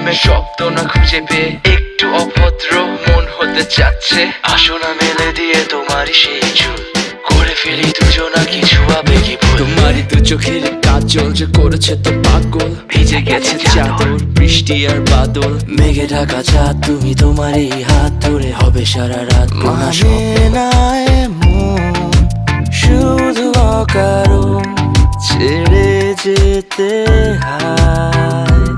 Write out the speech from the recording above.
প্রেমের শব্দ না খুঁজে পেয়ে একটু অভদ্র মন হতে চাচ্ছে। আসো না মেলে দিয়ে তোমারই সেই চুল, করে ফেলি দুজনা কিছু আবেগী ভুল। তোমারই দু চোখের কাজল যে করেছে তো পাগল, ভিজে গেছে চাদর বৃষ্টি আর বাদল। মেঘে ঢাকা চাঁদ তুমি তোমারই হাত ধরে হবে সারা রাত। মানে না এমন শুধু অকারণ ছেড়ে যেতে হয়।